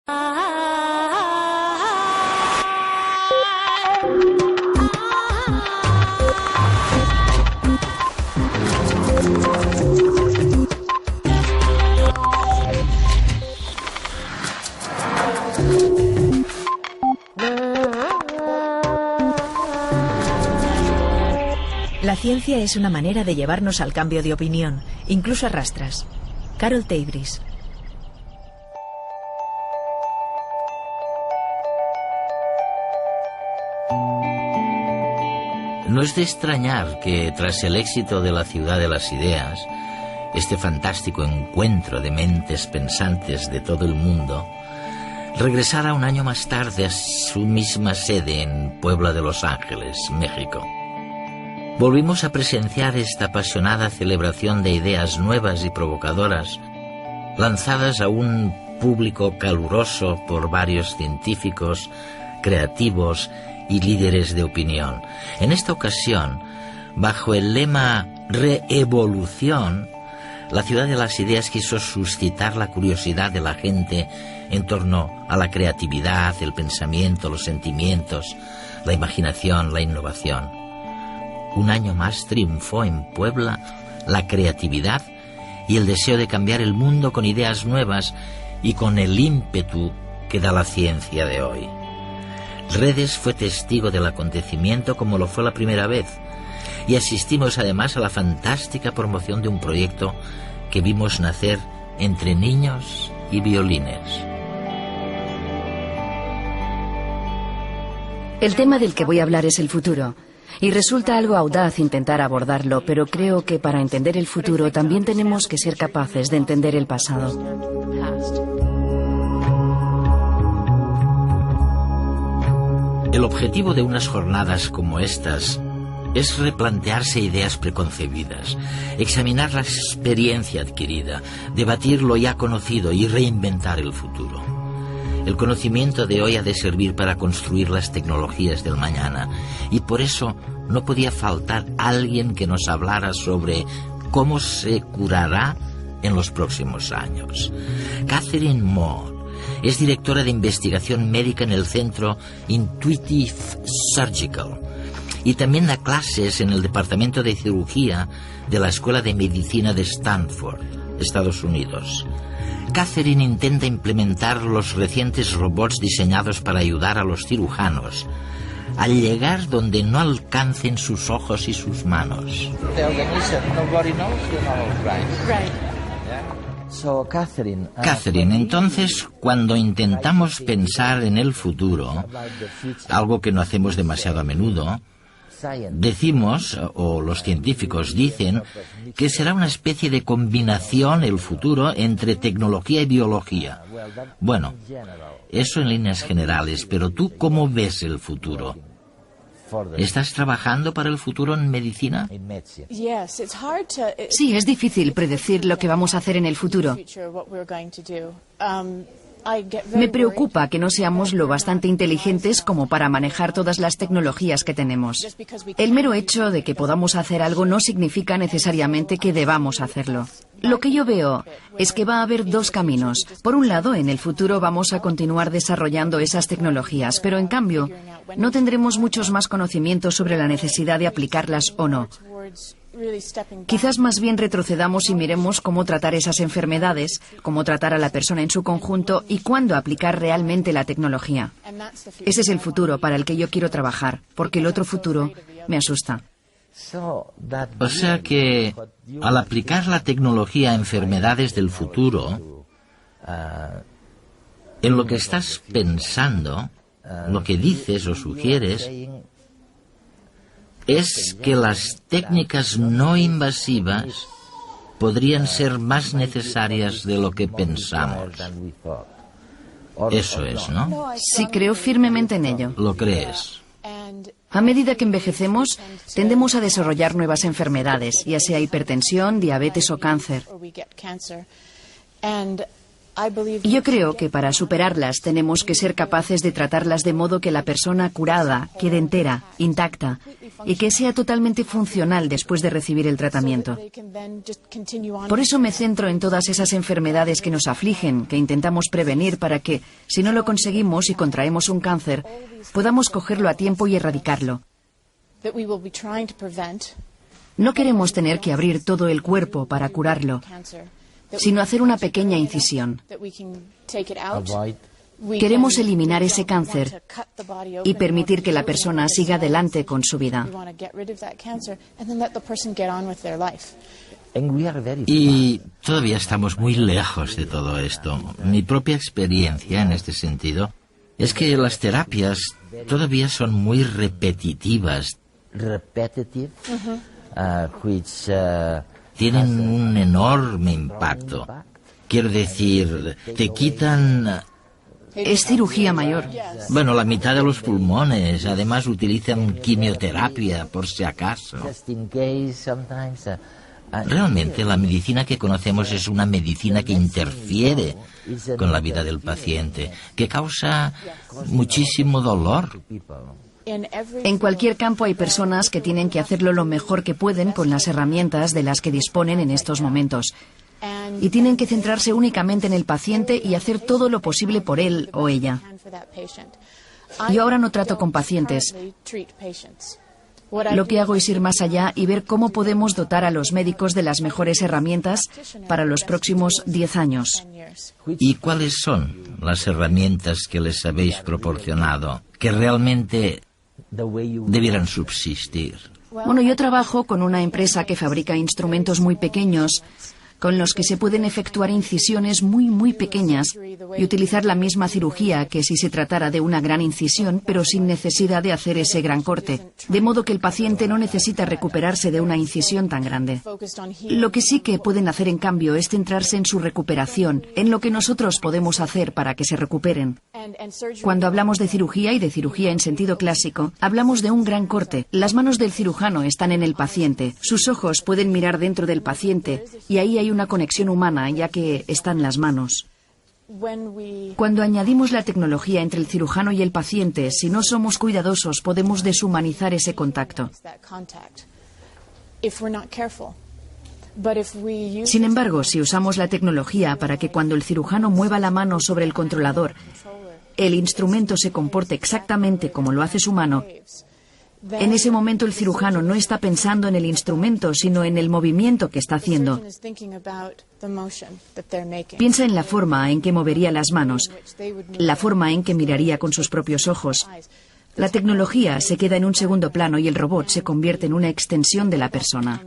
La ciencia es una manera de llevarnos al cambio de opinión, incluso a rastras. Carol Taybris. No es de extrañar que tras el éxito de la Ciudad de las Ideas, este fantástico encuentro de mentes pensantes de todo el mundo, regresara un año más tarde a su misma sede en Puebla de Los Ángeles, México. Volvimos a presenciar esta apasionada celebración de ideas nuevas y provocadoras, lanzadas a un público caluroso por varios científicos, creativos y líderes de opinión. En esta ocasión, bajo el lema Reevolución, la Ciudad de las Ideas quiso suscitar la curiosidad de la gente en torno a la creatividad, el pensamiento, los sentimientos, la imaginación, la innovación. Un año más triunfó en Puebla la creatividad y el deseo de cambiar el mundo con ideas nuevas y con el ímpetu que da la ciencia de hoy. Redes fue testigo del acontecimiento como lo fue la primera vez, y asistimos además a la fantástica promoción de un proyecto que vimos nacer entre niños y violines. El tema del que voy a hablar es el futuro. Y resulta algo audaz intentar abordarlo, pero creo que para entender el futuro también tenemos que ser capaces de entender el pasado. El objetivo de unas jornadas como estas es replantearse ideas preconcebidas, examinar la experiencia adquirida, debatir lo ya conocido y reinventar el futuro. El conocimiento de hoy ha de servir para construir las tecnologías del mañana, y por eso no podía faltar alguien que nos hablara sobre cómo se curará en los próximos años. Catherine Moore es directora de investigación médica en el centro Intuitive Surgical y también da clases en el departamento de cirugía de la Escuela de Medicina de Stanford, Estados Unidos. Catherine intenta implementar los recientes robots diseñados para ayudar a los cirujanos a llegar donde no alcancen sus ojos y sus manos. Catherine, entonces, cuando intentamos pensar en el futuro, algo que no hacemos demasiado a menudo, decimos, o los científicos dicen, que será una especie de combinación el futuro entre tecnología y biología. Bueno, eso en líneas generales, pero ¿tú cómo ves el futuro? ¿Estás trabajando para el futuro en medicina? Sí, es difícil predecir lo que vamos a hacer en el futuro. Me preocupa que no seamos lo bastante inteligentes como para manejar todas las tecnologías que tenemos. El mero hecho de que podamos hacer algo no significa necesariamente que debamos hacerlo. Lo que yo veo es que va a haber dos caminos. Por un lado, en el futuro vamos a continuar desarrollando esas tecnologías, pero en cambio, no tendremos muchos más conocimientos sobre la necesidad de aplicarlas o no. Quizás más bien retrocedamos y miremos cómo tratar esas enfermedades, cómo tratar a la persona en su conjunto y cuándo aplicar realmente la tecnología. Ese es el futuro para el que yo quiero trabajar, porque el otro futuro me asusta. O sea que, al aplicar la tecnología a enfermedades del futuro, en lo que estás pensando, lo que dices o sugieres, es que las técnicas no invasivas podrían ser más necesarias de lo que pensamos. Eso es, ¿no? Sí, creo firmemente en ello. ¿Lo crees? A medida que envejecemos, tendemos a desarrollar nuevas enfermedades, ya sea hipertensión, diabetes o cáncer. Yo creo que para superarlas tenemos que ser capaces de tratarlas de modo que la persona curada quede entera, intacta, y que sea totalmente funcional después de recibir el tratamiento. Por eso me centro en todas esas enfermedades que nos afligen, que intentamos prevenir para que, si no lo conseguimos y contraemos un cáncer, podamos cogerlo a tiempo y erradicarlo. No queremos tener que abrir todo el cuerpo para curarlo, sino hacer una pequeña incisión. Queremos eliminar ese cáncer y permitir que la persona siga adelante con su vida. Y todavía estamos muy lejos de todo esto. Mi propia experiencia en este sentido es que las terapias todavía son muy repetitivas. Tienen un enorme impacto. Quiero decir, te quitan... Es cirugía mayor. Bueno, la mitad de los pulmones. Además utilizan quimioterapia, por si acaso. Realmente la medicina que conocemos es una medicina que interfiere con la vida del paciente, que causa muchísimo dolor. En cualquier campo hay personas que tienen que hacerlo lo mejor que pueden con las herramientas de las que disponen en estos momentos. Y tienen que centrarse únicamente en el paciente y hacer todo lo posible por él o ella. Yo ahora no trato con pacientes. Lo que hago es ir más allá y ver cómo podemos dotar a los médicos de las mejores herramientas para los próximos 10 años. ¿Y cuáles son las herramientas que les habéis proporcionado, que realmente debieran subsistir? Bueno, yo trabajo con una empresa que fabrica instrumentos muy pequeños, con los que se pueden efectuar incisiones muy pequeñas y utilizar la misma cirugía que si se tratara de una gran incisión, pero sin necesidad de hacer ese gran corte. De modo que el paciente no necesita recuperarse de una incisión tan grande. Lo que sí que pueden hacer, en cambio, es centrarse en su recuperación, en lo que nosotros podemos hacer para que se recuperen. Cuando hablamos de cirugía y de cirugía en sentido clásico, hablamos de un gran corte. Las manos del cirujano están en el paciente, sus ojos pueden mirar dentro del paciente y ahí hay una conexión humana, ya que están las manos. Cuando añadimos la tecnología entre el cirujano y el paciente, si no somos cuidadosos, podemos deshumanizar ese contacto. Sin embargo, si usamos la tecnología para que cuando el cirujano mueva la mano sobre el controlador, el instrumento se comporte exactamente como lo hace su mano, en ese momento el cirujano no está pensando en el instrumento, sino en el movimiento que está haciendo. Piensa en la forma en que movería las manos, la forma en que miraría con sus propios ojos. La tecnología se queda en un segundo plano y el robot se convierte en una extensión de la persona.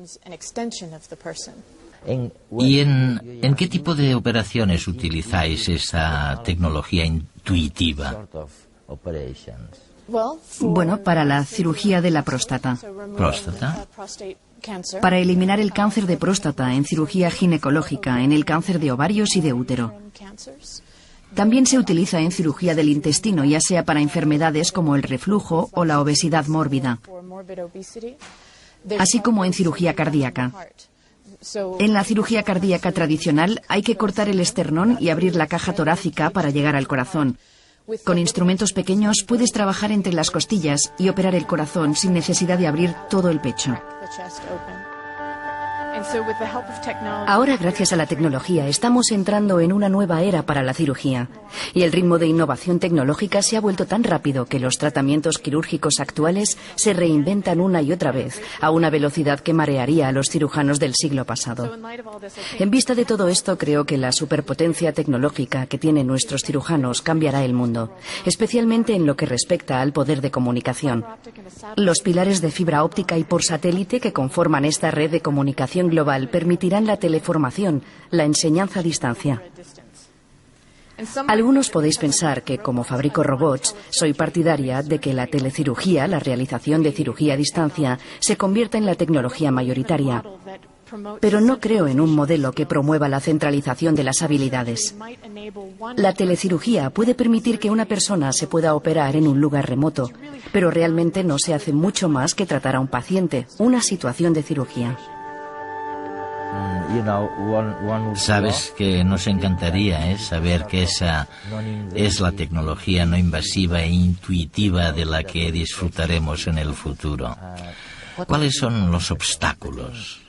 ¿Y en qué tipo de operaciones utilizáis esa tecnología intuitiva? Bueno, para la cirugía de la próstata. ¿Próstata? Para eliminar el cáncer de próstata en cirugía ginecológica, en el cáncer de ovarios y de útero. También se utiliza en cirugía del intestino, ya sea para enfermedades como el reflujo o la obesidad mórbida, así como en cirugía cardíaca. En la cirugía cardíaca tradicional hay que cortar el esternón y abrir la caja torácica para llegar al corazón. Con instrumentos pequeños puedes trabajar entre las costillas y operar el corazón sin necesidad de abrir todo el pecho. Ahora, gracias a la tecnología, estamos entrando en una nueva era para la cirugía. Y el ritmo de innovación tecnológica se ha vuelto tan rápido que los tratamientos quirúrgicos actuales se reinventan una y otra vez, a una velocidad que marearía a los cirujanos del siglo pasado. En vista de todo esto, creo que la superpotencia tecnológica que tienen nuestros cirujanos cambiará el mundo, especialmente en lo que respecta al poder de comunicación. Los pilares de fibra óptica y por satélite que conforman esta red de comunicación global permitirán la teleformación, la enseñanza a distancia. Algunos podéis pensar que, como fabrico robots, soy partidaria de que la telecirugía, la realización de cirugía a distancia, se convierta en la tecnología mayoritaria. Pero no creo en un modelo que promueva la centralización de las habilidades. La telecirugía puede permitir que una persona se pueda operar en un lugar remoto, pero realmente no se hace mucho más que tratar a un paciente, una situación de cirugía. Sabes que nos encantaría saber que esa es la tecnología no invasiva e intuitiva de la que disfrutaremos en el futuro. ¿Cuáles son los obstáculos?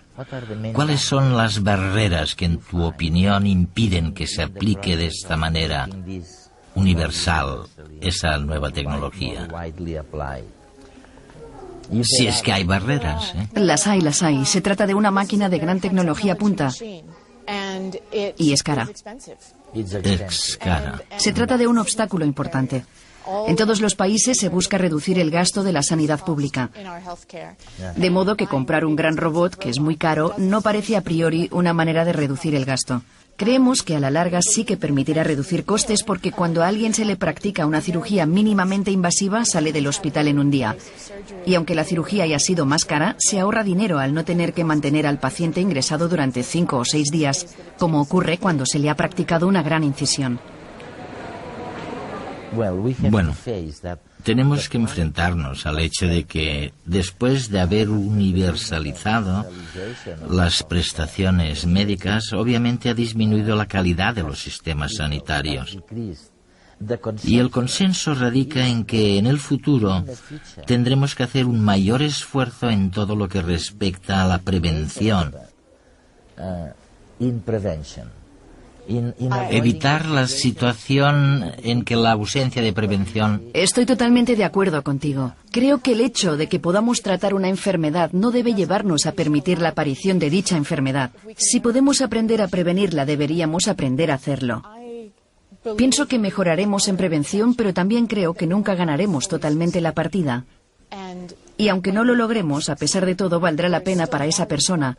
¿Cuáles son las barreras que, en tu opinión, impiden que se aplique de esta manera universal esa nueva tecnología? Si es que hay barreras, Las hay, las hay. Se trata de una máquina de gran tecnología punta. Y es cara. Es cara. Se trata de un obstáculo importante. En todos los países se busca reducir el gasto de la sanidad pública. De modo que comprar un gran robot, que es muy caro, no parece a priori una manera de reducir el gasto. Creemos que a la larga sí que permitirá reducir costes porque cuando a alguien se le practica una cirugía mínimamente invasiva sale del hospital en un día. Y aunque la cirugía haya sido más cara, se ahorra dinero al no tener que mantener al paciente ingresado durante 5 o 6 días, como ocurre cuando se le ha practicado una gran incisión. Bueno, tenemos que enfrentarnos al hecho de que, después de haber universalizado las prestaciones médicas, obviamente ha disminuido la calidad de los sistemas sanitarios. Y el consenso radica en que en el futuro tendremos que hacer un mayor esfuerzo en todo lo que respecta a la prevención. Evitar la situación en que la ausencia de prevención... Estoy totalmente de acuerdo contigo. Creo que el hecho de que podamos tratar una enfermedad no debe llevarnos a permitir la aparición de dicha enfermedad. Si podemos aprender a prevenirla, deberíamos aprender a hacerlo. Pienso que mejoraremos en prevención, pero también creo que nunca ganaremos totalmente la partida. Y aunque no lo logremos, a pesar de todo, valdrá la pena para esa persona,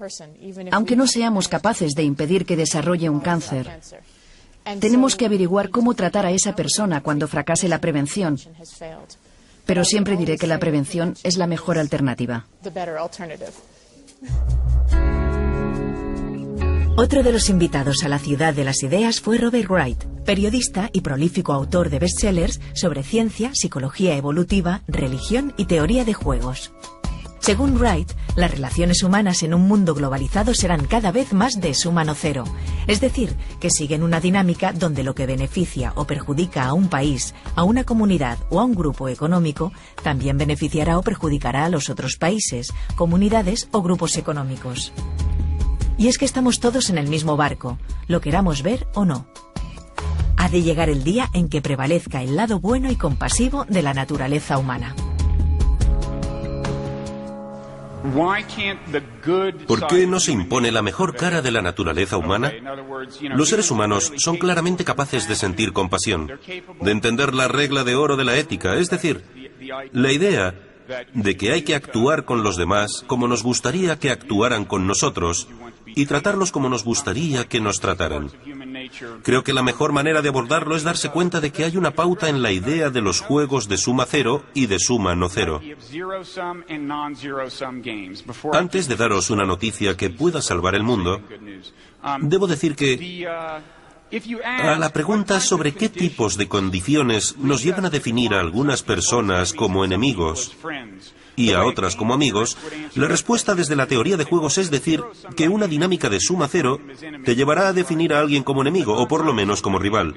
aunque no seamos capaces de impedir que desarrolle un cáncer. Tenemos que averiguar cómo tratar a esa persona cuando fracase la prevención. Pero siempre diré que la prevención es la mejor alternativa. Otro de los invitados a la Ciudad de las Ideas fue Robert Wright, periodista y prolífico autor de bestsellers sobre ciencia, psicología evolutiva, religión y teoría de juegos. Según Wright, las relaciones humanas en un mundo globalizado serán cada vez más de suma no cero, es decir, que siguen una dinámica donde lo que beneficia o perjudica a un país, a una comunidad o a un grupo económico, también beneficiará o perjudicará a los otros países, comunidades o grupos económicos. Y es que estamos todos en el mismo barco, lo queramos ver o no. Ha de llegar el día en que prevalezca el lado bueno y compasivo de la naturaleza humana. ¿Por qué no se impone la mejor cara de la naturaleza humana? Los seres humanos son claramente capaces de sentir compasión, de entender la regla de oro de la ética, es decir, la idea de que hay que actuar con los demás como nos gustaría que actuaran con nosotros y tratarlos como nos gustaría que nos trataran. Creo que la mejor manera de abordarlo es darse cuenta de que hay una pauta en la idea de los juegos de suma cero y de suma no cero. Antes de daros una noticia que pueda salvar el mundo, debo decir que a la pregunta sobre qué tipos de condiciones nos llevan a definir a algunas personas como enemigos y a otras como amigos, la respuesta desde la teoría de juegos es decir que una dinámica de suma cero te llevará a definir a alguien como enemigo o por lo menos como rival,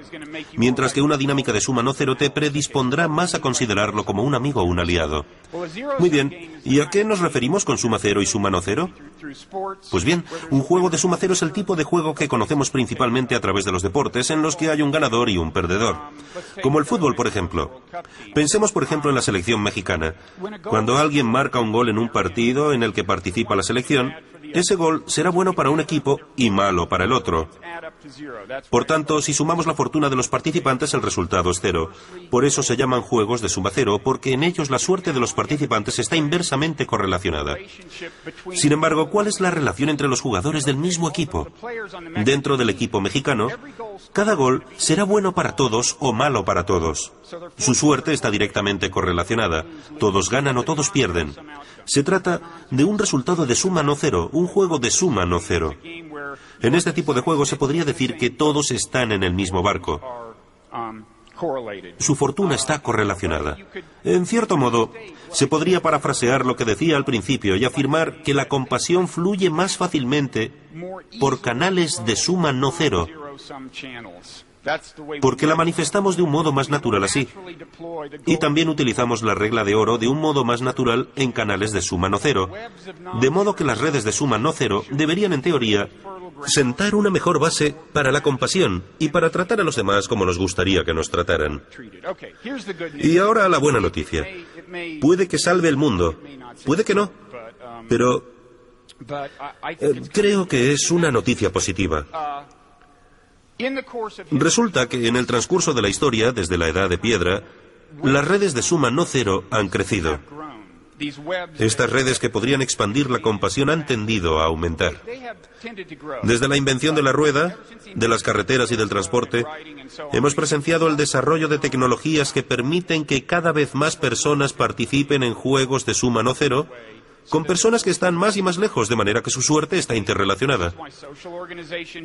mientras que una dinámica de suma no cero te predispondrá más a considerarlo como un amigo o un aliado. Muy bien, ¿y a qué nos referimos con suma cero y suma no cero? Pues bien, un juego de suma cero es el tipo de juego que conocemos principalmente a través de los deportes en los que hay un ganador y un perdedor. Como el fútbol, por ejemplo. Pensemos, por ejemplo, en la selección mexicana. Cuando alguien marca un gol en un partido en el que participa la selección, ese gol será bueno para un equipo y malo para el otro. Por tanto, si sumamos la fortuna de los participantes, el resultado es cero. Por eso se llaman juegos de suma cero, porque en ellos la suerte de los participantes está inversamente correlacionada. Sin embargo, ¿cuál es la relación entre los jugadores del mismo equipo? Dentro del equipo mexicano, cada gol será bueno para todos o malo para todos. Su suerte está directamente correlacionada. Todos ganan o todos pierden. Se trata de un resultado de suma no cero, un juego de suma no cero. En este tipo de juego se podría decir que todos están en el mismo barco. Su fortuna está correlacionada. En cierto modo, se podría parafrasear lo que decía al principio y afirmar que la compasión fluye más fácilmente por canales de suma no cero, porque la manifestamos de un modo más natural así. Y también utilizamos la regla de oro de un modo más natural en canales de suma no cero. De modo que las redes de suma no cero deberían, en teoría, sentar una mejor base para la compasión y para tratar a los demás como nos gustaría que nos trataran. Y ahora la buena noticia. Puede que salve el mundo, puede que no, pero creo que es una noticia positiva. Resulta que en el transcurso de la historia, desde la Edad de Piedra, las redes de suma no cero han crecido. Estas redes que podrían expandir la compasión han tendido a aumentar. Desde la invención de la rueda, de las carreteras y del transporte, hemos presenciado el desarrollo de tecnologías que permiten que cada vez más personas participen en juegos de suma no cero, con personas que están más y más lejos, de manera que su suerte está interrelacionada.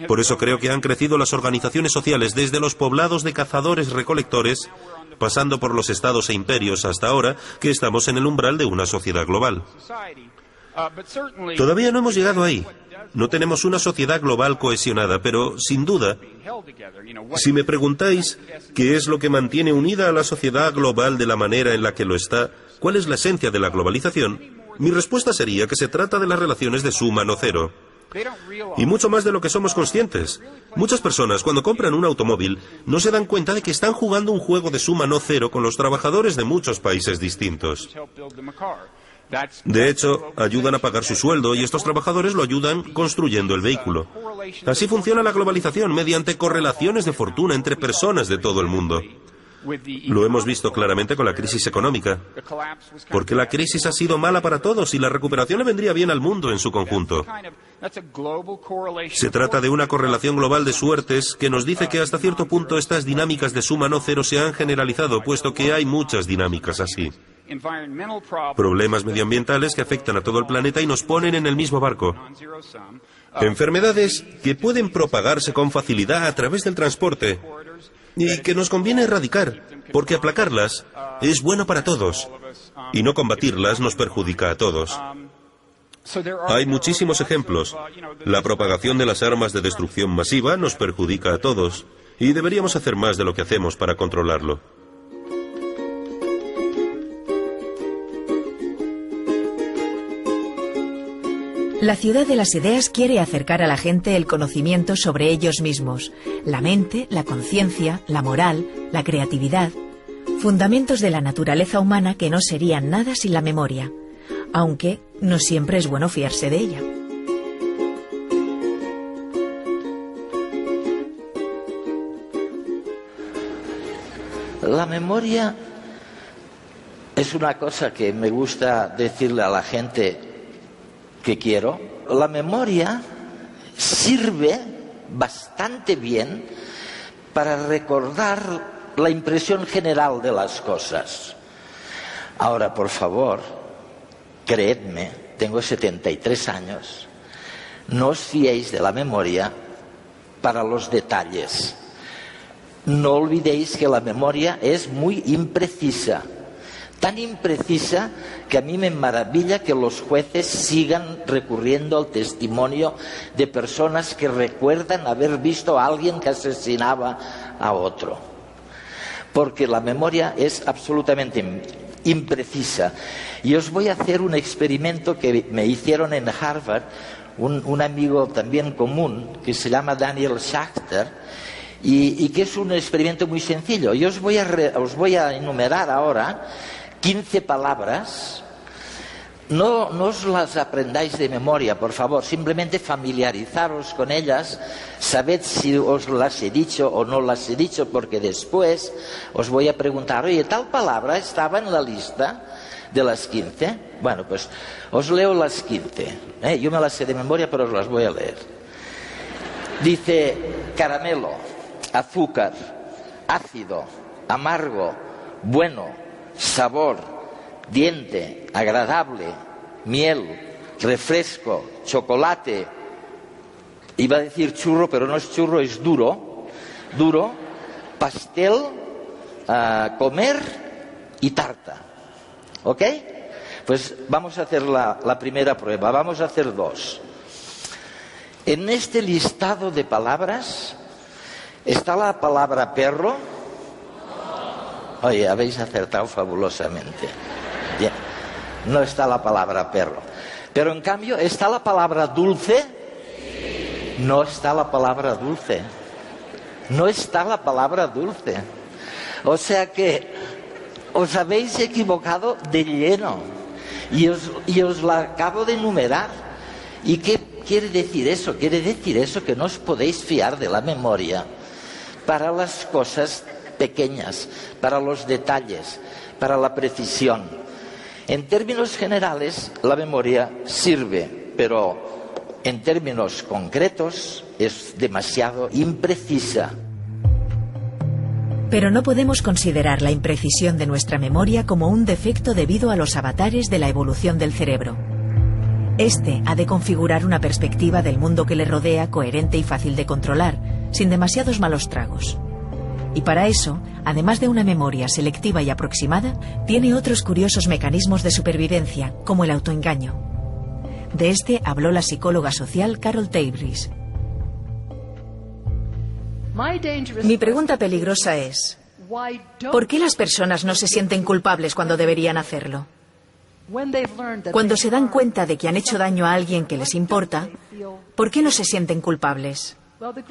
Por eso creo que han crecido las organizaciones sociales, desde los poblados de cazadores-recolectores, pasando por los estados e imperios hasta ahora, que estamos en el umbral de una sociedad global. Todavía no hemos llegado ahí. No tenemos una sociedad global cohesionada, pero, sin duda, si me preguntáis qué es lo que mantiene unida a la sociedad global de la manera en la que lo está, cuál es la esencia de la globalización, mi respuesta sería que se trata de las relaciones de suma no cero. Y mucho más de lo que somos conscientes. Muchas personas, cuando compran un automóvil, no se dan cuenta de que están jugando un juego de suma no cero con los trabajadores de muchos países distintos. De hecho, ayudan a pagar su sueldo y estos trabajadores lo ayudan construyendo el vehículo. Así funciona la globalización, mediante correlaciones de fortuna entre personas de todo el mundo. Lo hemos visto claramente con la crisis económica, porque la crisis ha sido mala para todos y la recuperación le vendría bien al mundo en su conjunto. Se trata de una correlación global de suertes que nos dice que hasta cierto punto estas dinámicas de suma no cero se han generalizado, puesto que hay muchas dinámicas así. Problemas medioambientales que afectan a todo el planeta y nos ponen en el mismo barco. Enfermedades que pueden propagarse con facilidad a través del transporte y que nos conviene erradicar, porque aplacarlas es bueno para todos y no combatirlas nos perjudica a todos. Hay muchísimos ejemplos. La propagación de las armas de destrucción masiva nos perjudica a todos y deberíamos hacer más de lo que hacemos para controlarlo. La ciudad de las ideas quiere acercar a la gente el conocimiento sobre ellos mismos, la mente, la conciencia, la moral, la creatividad, fundamentos de la naturaleza humana que no serían nada sin la memoria, aunque no siempre es bueno fiarse de ella. La memoria es una cosa que me gusta decirle a la gente que quiero. La memoria sirve bastante bien para recordar la impresión general de las cosas. Ahora, por favor, creedme, tengo 73 años, no os fiéis de la memoria para los detalles. No olvidéis que la memoria es muy imprecisa. Tan imprecisa que a mí me maravilla que los jueces sigan recurriendo al testimonio de personas que recuerdan haber visto a alguien que asesinaba a otro. Porque la memoria es absolutamente imprecisa. Y os voy a hacer un experimento que me hicieron en Harvard, un amigo también común que se llama Daniel Schachter, y que es un experimento muy sencillo. Yo os voy a enumerar ahora 15 palabras. No os las aprendáis de memoria, por favor, simplemente familiarizaros con ellas, sabed si os las he dicho o no las he dicho, porque después os voy a preguntar, oye, tal palabra estaba en la lista de las 15. Bueno, pues os leo las 15. Yo me las sé de memoria, pero os las voy a leer. Dice caramelo, azúcar, ácido, amargo, bueno, sabor, diente, agradable, miel, refresco, chocolate. Iba a decir churro, pero no es churro, es duro, pastel, comer y tarta. ¿Ok? Pues vamos a hacer la primera prueba. Vamos a hacer 2. En este listado de palabras está la palabra perro. Oye, habéis acertado fabulosamente. Bien. No está la palabra perro. Pero en cambio, ¿está la palabra dulce? No está la palabra dulce. No está la palabra dulce. O sea que os habéis equivocado de lleno. Y os la acabo de enumerar. ¿Y qué quiere decir eso? Quiere decir eso que no os podéis fiar de la memoria para las cosas pequeñas, para los detalles, para la precisión. En términos generales, la memoria sirve, pero en términos concretos es demasiado imprecisa. Pero no podemos considerar la imprecisión de nuestra memoria como un defecto debido a los avatares de la evolución del cerebro. Este ha de configurar una perspectiva del mundo que le rodea coherente y fácil de controlar, sin demasiados malos tragos. Y para eso, además de una memoria selectiva y aproximada, tiene otros curiosos mecanismos de supervivencia, como el autoengaño. De este habló la psicóloga social Carol Tabriz. Mi pregunta peligrosa es, ¿por qué las personas no se sienten culpables cuando deberían hacerlo? Cuando se dan cuenta de que han hecho daño a alguien que les importa, ¿por qué no se sienten culpables?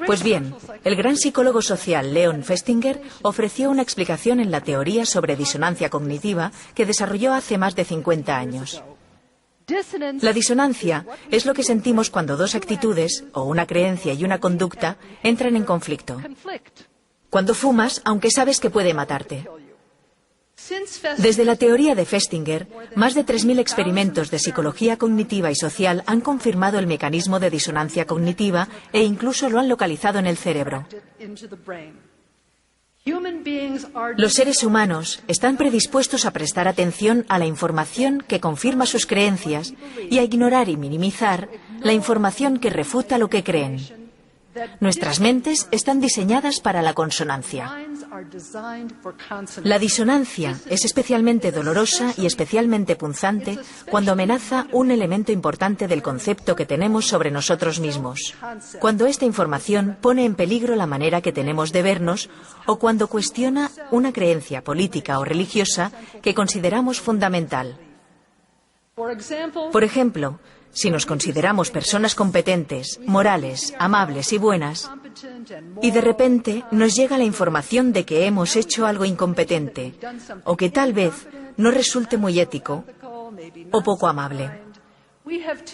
Pues bien, el gran psicólogo social Leon Festinger ofreció una explicación en la teoría sobre disonancia cognitiva que desarrolló hace más de 50 años. La disonancia es lo que sentimos cuando dos actitudes, o una creencia y una conducta, entran en conflicto. Cuando fumas, aunque sabes que puede matarte. Desde la teoría de Festinger, más de 3.000 experimentos de psicología cognitiva y social han confirmado el mecanismo de disonancia cognitiva e incluso lo han localizado en el cerebro. Los seres humanos están predispuestos a prestar atención a la información que confirma sus creencias y a ignorar y minimizar la información que refuta lo que creen. Nuestras mentes están diseñadas para la consonancia. La disonancia es especialmente dolorosa y especialmente punzante cuando amenaza un elemento importante del concepto que tenemos sobre nosotros mismos. Cuando esta información pone en peligro la manera que tenemos de vernos o cuando cuestiona una creencia política o religiosa que consideramos fundamental. Por ejemplo, si nos consideramos personas competentes, morales, amables y buenas, y de repente nos llega la información de que hemos hecho algo incompetente, o que tal vez no resulte muy ético o poco amable.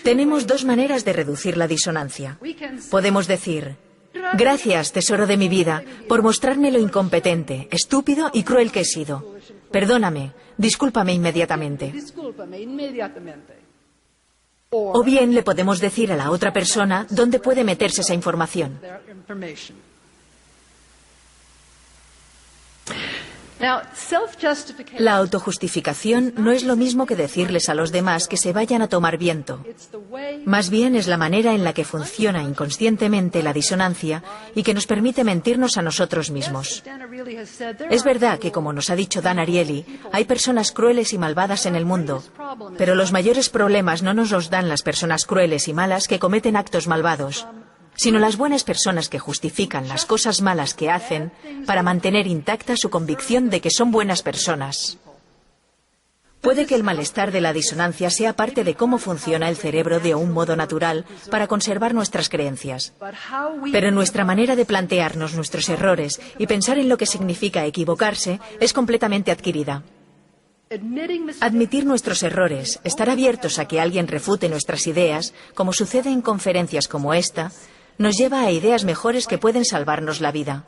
Tenemos dos maneras de reducir la disonancia. Podemos decir, gracias, tesoro de mi vida, por mostrarme lo incompetente, estúpido y cruel que he sido. Perdóname, discúlpame inmediatamente. O bien le podemos decir a la otra persona dónde puede meterse esa información. La autojustificación no es lo mismo que decirles a los demás que se vayan a tomar viento. Más bien es la manera en la que funciona inconscientemente la disonancia y que nos permite mentirnos a nosotros mismos. Es verdad que, como nos ha dicho Dan Ariely, hay personas crueles y malvadas en el mundo, pero los mayores problemas no nos los dan las personas crueles y malas que cometen actos malvados, sino las buenas personas que justifican las cosas malas que hacen para mantener intacta su convicción de que son buenas personas. Puede que el malestar de la disonancia sea parte de cómo funciona el cerebro de un modo natural para conservar nuestras creencias. Pero nuestra manera de plantearnos nuestros errores y pensar en lo que significa equivocarse es completamente adquirida. Admitir nuestros errores, estar abiertos a que alguien refute nuestras ideas, como sucede en conferencias como esta, nos lleva a ideas mejores que pueden salvarnos la vida.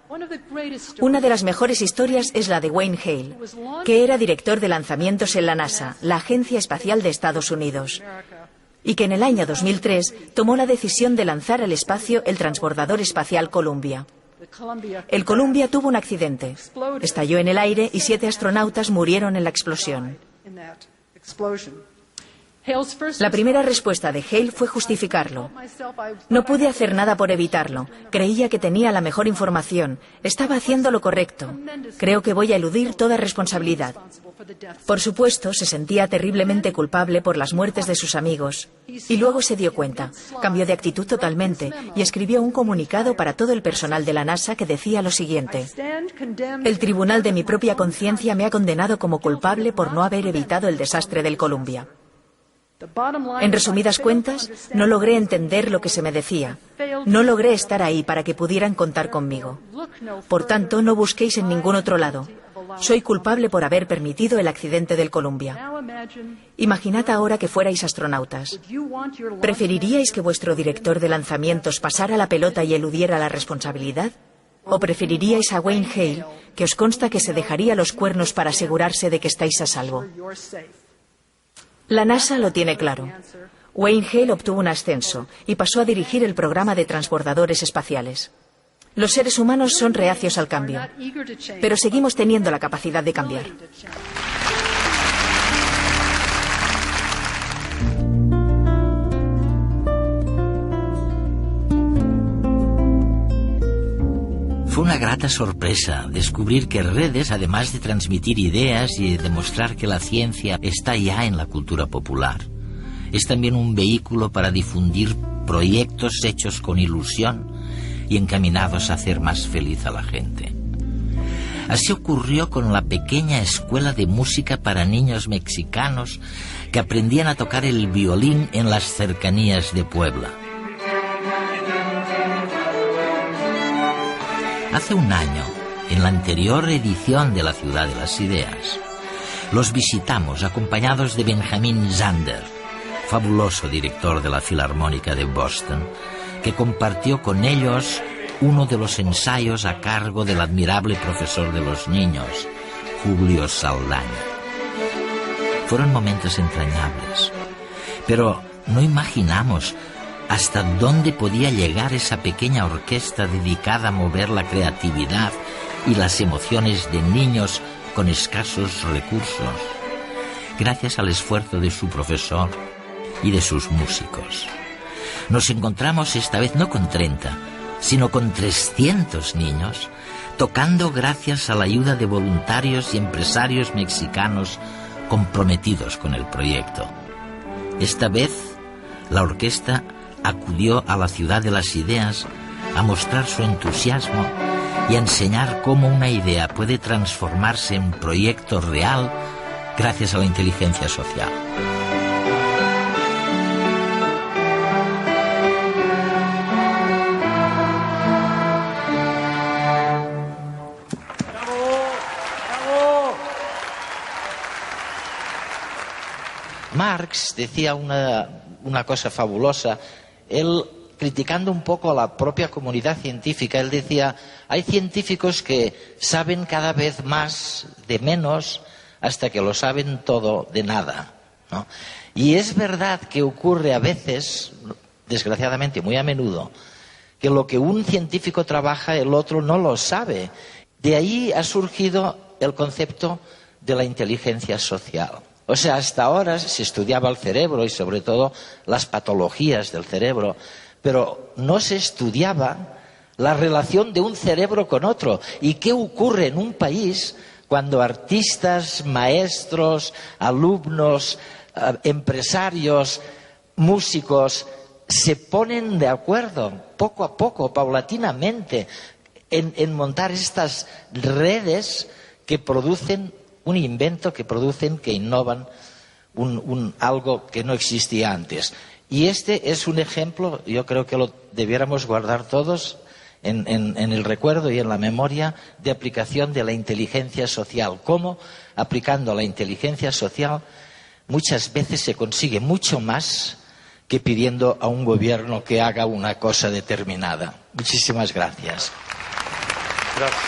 Una de las mejores historias es la de Wayne Hale, que era director de lanzamientos en la NASA, la Agencia Espacial de Estados Unidos, y que en el año 2003 tomó la decisión de lanzar al espacio el transbordador espacial Columbia. El Columbia tuvo un accidente, estalló en el aire y 7 astronautas murieron en la explosión. La primera respuesta de Hale fue justificarlo. No pude hacer nada por evitarlo. Creía que tenía la mejor información. Estaba haciendo lo correcto. Creo que voy a eludir toda responsabilidad. Por supuesto, se sentía terriblemente culpable por las muertes de sus amigos. Y luego se dio cuenta. Cambió de actitud totalmente y escribió un comunicado para todo el personal de la NASA que decía lo siguiente: el tribunal de mi propia conciencia me ha condenado como culpable por no haber evitado el desastre del Columbia. En resumidas cuentas, no logré entender lo que se me decía. No logré estar ahí para que pudieran contar conmigo. Por tanto, no busquéis en ningún otro lado. Soy culpable por haber permitido el accidente del Columbia. Imaginad ahora que fuerais astronautas. ¿Preferiríais que vuestro director de lanzamientos pasara la pelota y eludiera la responsabilidad? ¿O preferiríais a Wayne Hale, que os consta que se dejaría los cuernos para asegurarse de que estáis a salvo? La NASA lo tiene claro. Wayne Hale obtuvo un ascenso y pasó a dirigir el programa de transbordadores espaciales. Los seres humanos son reacios al cambio, pero seguimos teniendo la capacidad de cambiar. Fue una grata sorpresa descubrir que redes, además de transmitir ideas y demostrar que la ciencia está ya en la cultura popular, es también un vehículo para difundir proyectos hechos con ilusión y encaminados a hacer más feliz a la gente. Así ocurrió con la pequeña escuela de música para niños mexicanos que aprendían a tocar el violín en las cercanías de Puebla. Hace un año, en la anterior edición de La Ciudad de las Ideas, los visitamos acompañados de Benjamin Zander, fabuloso director de la Filarmónica de Boston, que compartió con ellos uno de los ensayos a cargo del admirable profesor de los niños, Julio Saldaña. Fueron momentos entrañables, pero no imaginamos hasta dónde podía llegar esa pequeña orquesta dedicada a mover la creatividad y las emociones de niños con escasos recursos, gracias al esfuerzo de su profesor y de sus músicos. Nos encontramos esta vez no con 30, sino con 300 niños, tocando gracias a la ayuda de voluntarios y empresarios mexicanos comprometidos con el proyecto. Esta vez, la orquesta acudió a la Ciudad de las Ideas a mostrar su entusiasmo y a enseñar cómo una idea puede transformarse en proyecto real gracias a la inteligencia social. Marx decía una cosa fabulosa. Él, criticando un poco a la propia comunidad científica, él decía: hay científicos que saben cada vez más de menos hasta que lo saben todo de nada, ¿no? Y es verdad que ocurre a veces, desgraciadamente muy a menudo, que lo que un científico trabaja el otro no lo sabe. De ahí ha surgido el concepto de la inteligencia social. O sea, hasta ahora se estudiaba el cerebro y sobre todo las patologías del cerebro, pero no se estudiaba la relación de un cerebro con otro. ¿Y qué ocurre en un país cuando artistas, maestros, alumnos, empresarios, músicos se ponen de acuerdo poco a poco, paulatinamente, en montar estas redes que producen un invento, que producen, que innovan algo que no existía antes? Y este es un ejemplo, yo creo que lo debiéramos guardar todos en el recuerdo y en la memoria, de aplicación de la inteligencia social. Cómo, aplicando la inteligencia social, muchas veces se consigue mucho más que pidiendo a un gobierno que haga una cosa determinada. Muchísimas gracias. Gracias.